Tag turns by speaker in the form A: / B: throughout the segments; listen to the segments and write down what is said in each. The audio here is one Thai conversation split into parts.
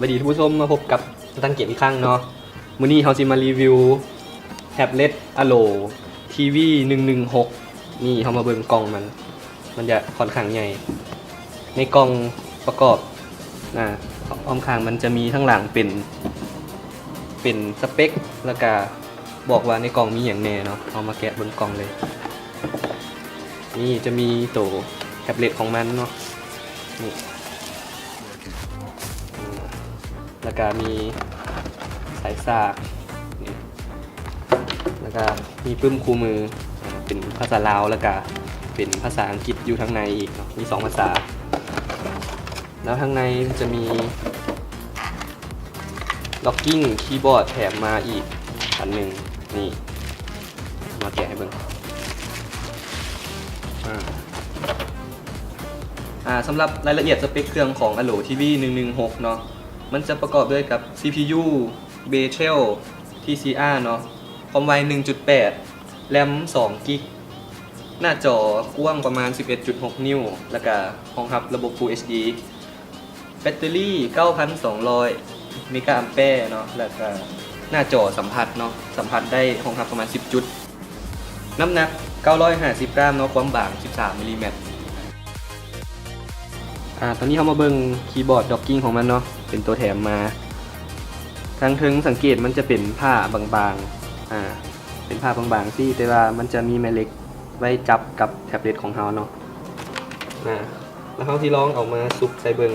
A: วัสดีท่านผู้ชมมาพบกับตั้งเกียรติอีกครั้งเนาะมื้อนี้เราจะมารีวิวแท็บเล็ต Allo TV 116นี่เรามาเบิ่งกล่องมันจะค่อนข้างใหญ่ในกล่องประกอบอ้อมข้างมันจะมีทั้งหลังเป็นสเปคแล้วก็บอกว่าในกล่องมีอย่างแน่เนาะเอามาแกะบนกล่องเลยนี่จะมีตัวแท็บเล็ตของมันเนาะนี่แล้วก็มีสายสากนี่แล้วก็มีปึ้มคู่มือเป็นภาษาลาวแล้วก็เป็นภาษาอังกฤษอยู่ข้างในอีกเนาะมี2ภาษาแล้วข้างในจะมีล็อกกิ้งคีย์บอร์ดแถมมาอีกอันหนึ่งนี่มาแกะให้เบิ่งสำหรับรายละเอียดสเปคเครื่องของ Allo TV 116เนาะมันจะประกอบด้วยกับ CPU Betel TCR เนาะความไว 1.8 แรม2 กิกหน้าจอกว้างประมาณ 11.6 นิ้วแล้วก็รองรับระบบ Full HD แบตเตอรี่ 9,200 เมกะแอมแปร์เนาะแล้วก็หน้าจอสัมผัสเนาะสัมผัสได้รองรับประมาณ 10 จุดน้ำหนัก 950 กรัมเนาะความบาง 13 มิลลิเมตรตอนนี้เรามาเบิ่งคีย์บอร์ดด็อกกิ้งของมันเนาะเป็นตัวแถมมาทางถึงสังเกตมันจะเป็นผ้าบางๆเป็นผ้าบางๆที่แต่ว่ามันจะมีแม่เหล็กไว้จับกับแท็บเล็ตของเราเนาะแล้วเขาที่ลองเอามาซุกใส่เบิ่ง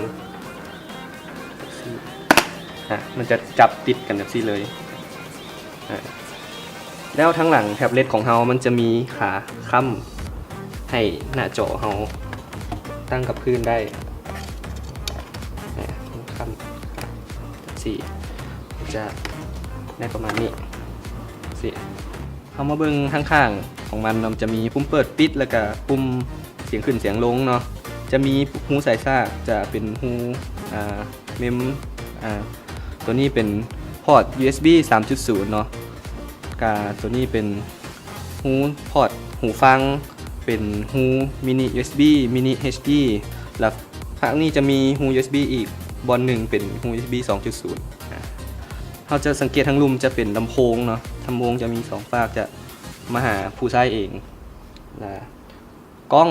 A: มันจะจับติดกันแบบนี้เลยแล้วทั้งหลังแท็บเล็ตของเรามันจะมีขาค้ำให้หน้าจอเราตั้งกับพื้นได้ค้ำจะได้ประมาณนี้เข้ามาเบิ่งข้างๆของมันจะมีปุ่มเปิดปิดแล้วก็ปุ่มเสียงขึ้นเสียงลงเนาะจะมีหูสายซากจะเป็นหูเมมตัวนี้เป็นพอร์ต USB 3.0 เนาะตัวนี้เป็นหูพอร์ตหูฟังเป็นหูมินิ USB มินิ HD แล้วข้างนี้จะมีหู USB อีกบอนหนึ่งเป็นหู USB 2.0 เราจะสังเกตทั้งลุมจะเป็นลำโพงเนาะลำโพงจะมี2ฝากจะมาหาผู้ใช้เองกล้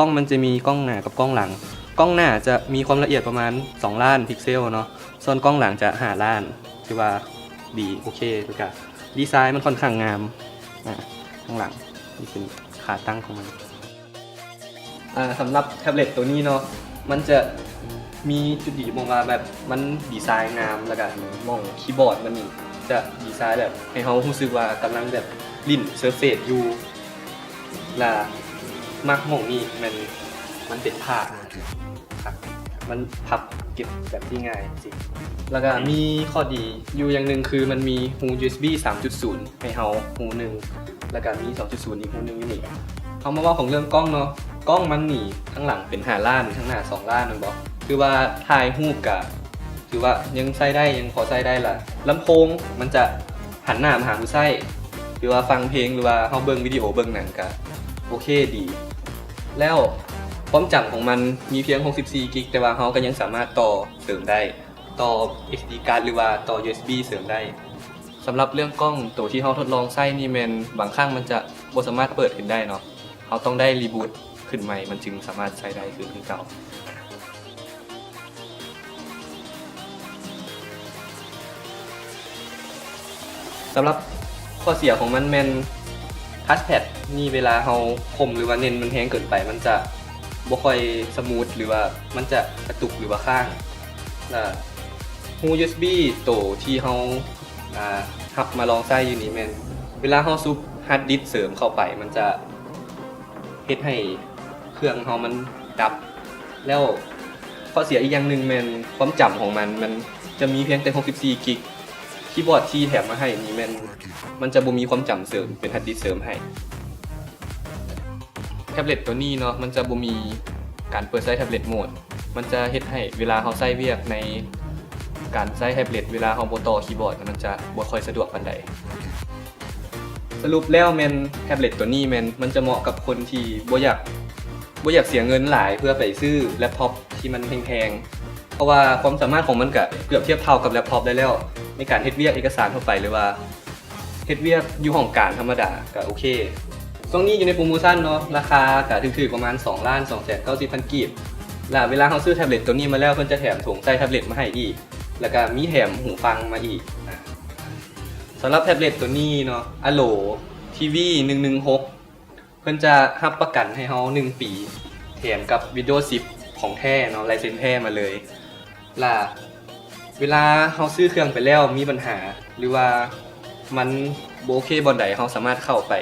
A: องมันจะมีกล้องหน้ากับกล้องหลังกล้องหน้าจะมีความละเอียดประมาณ2 ล้านพิกเซลเนาะส่วนกล้องหลังจะ5 ล้านถือว่าดีโอเคแล้วก็ดีไซน์มันค่อนข้างงามข้างหลังนี่เป็นขาตั้งของมันสำหรับแท็บเล็ตตัวนี้เนาะมันจะมีจุดดีมองว่าแบบมันดีไซน์งามแล้วก็มองคีย์บอร์ดมันนี่จะดีไซน์แบบให้เขารู้สึกว่ากำลังแบบลิ้นเซอร์เฟซอยู่และมักมองนี่มันเป็นผ้าครับมันพับเก็บแบบที่ง่ายจริงแล้วก็มีข้อดีอยู่อย่างหนึ่งคือมันมีหู USB 3.0 ให้เขาหูหนึ่งแล้วก็มี 2.0 อีกหูหนึ่งอยู่นี่เขามาว่าของเรื่องกล้องเนาะกล้องมันหนีข้างหลังเป็น5 ล้านข้างหน้า2 ล้านนึงบอกคือว่าถ่ายรูปกับคือว่ายังใช้ได้ยังพอใช้ได้ล่ะลำโพงมันจะหันหน้ามาหาผู้ใช้คือว่าฟังเพลงหรือว่าเขาเบิ่งวิดีโอเบิ่งหนังก็โอเคดีแล้วความจำของมันมีเพียง64 กิกแต่ว่าเขาก็ยังสามารถต่อเสริมได้ต่อ SD card หรือว่าต่อ USB เสริมได้สำหรับเรื่องกล้องตัวที่เขาทดลองใช้นี่มันบางครั้งมันจะบ่สามารถเปิดขึ้นได้เนาะเขาต้องได้รีบูตขึ้นใหม่มันจึงสามารถใช้ได้คือเก่าสำหรับข้อเสียของมันทัชแพดนี่เวลาเราคมหรือว่าเน้นมันแห้งเกินไปมันจะบ่ค่อยสมูทหรือว่ามันจะกระตุกหรือว่าข้างหู USB ตัวที่เราหับมาลองใช้อยู่นี่เวลาเราซุปฮาร์ดดิสก์เสริมเข้าไปมันจะเฮ็ดให้เครื่องเรามันดับแล้วข้อเสียอีกอย่างหนึ่งความจำของมันจะมีเพียงแต่64 กิกคีย์บอร์ดที่แถมมาให้นี่มันจะบ่มีความจำเสริมเป็นฮาร์ดดิสก์เสริมให้แท็บเล็ตตัวนี้เนาะมันจะบ่มีการเปิดใช้แท็บเล็ตโหมดมันจะเฮ็ดให้เวลาเราใช้เวียกในการใช้แท็บเล็ตเวลาเราบ่ต่อคีย์บอร์ดมันจะบ่ค่อยสะดวกปานใดสรุปแล้วแท็บเล็ตตัวนี้มันจะเหมาะกับคนที่บ่อยากเสียเงินหลายเพื่อไปซื้อแล็ปท็อปที่มันแพงๆ เพราะว่าความสามารถของมันก็เกือบเทียบเท่ากับแล็ปท็อปได้แล้วในการเฮ็ดเวียกเอกสารทั่วไปหรือว่าเฮ็ดเวียกอยู่ห้องการธรรมดาก็โอเคช่วงนี้อยู่ในโปรโมชั่นเนาะราคาก็ถึงๆประมาณ2,290,000 กีบแล้วเวลาเราซื้อแท็บเล็ตตัวนี้มาแล้วเพิ่นจะแถมถุงใส่แท็บเล็ตมาให้อีกแล้วก็มีแถมหูฟังมาอีกสำหรับแท็บเล็ตตัวนี้เนาะ Allo TV 116เพิ่นจะรับประกันให้เฮา1 ปีแถมกับ Windows 10 ของแท้เนาะลายเซ็นแท้มาเลยล่ะเวลาเฮาซื้อเครื่องไปแล้วมีปัญหาหรือว่ามันบ่โอเคบ่ใดเฮาสามารถเข้าไป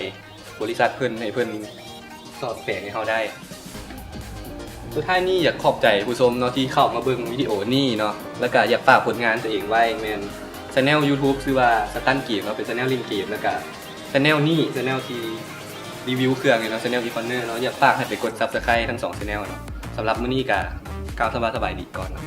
A: บริษัทเพิ่นให้เพิ่นสอดแปลงให้เฮาได้สุดท้ายนี้อยากขอบใจผู้ชมเนาะที่เข้ามาเบิ่งวิดีโอนี้เนาะแล้วก็อยากฝากผลงานตัวเองไว้แม่น Channel YouTube ชื่อว่า Stan Game เนาะเป็น Channel เล่นเกมแล้วก็ Channel นี้ Channel ที่รีวิวเครื่องเนาะ Channel e-corner เนาะอยากฝากให้ไปกด Subscribe ทั้ง2 Channel เนาะสำหรับมื้อนี้ก็กล่าวสบายๆดีก่อนเนาะ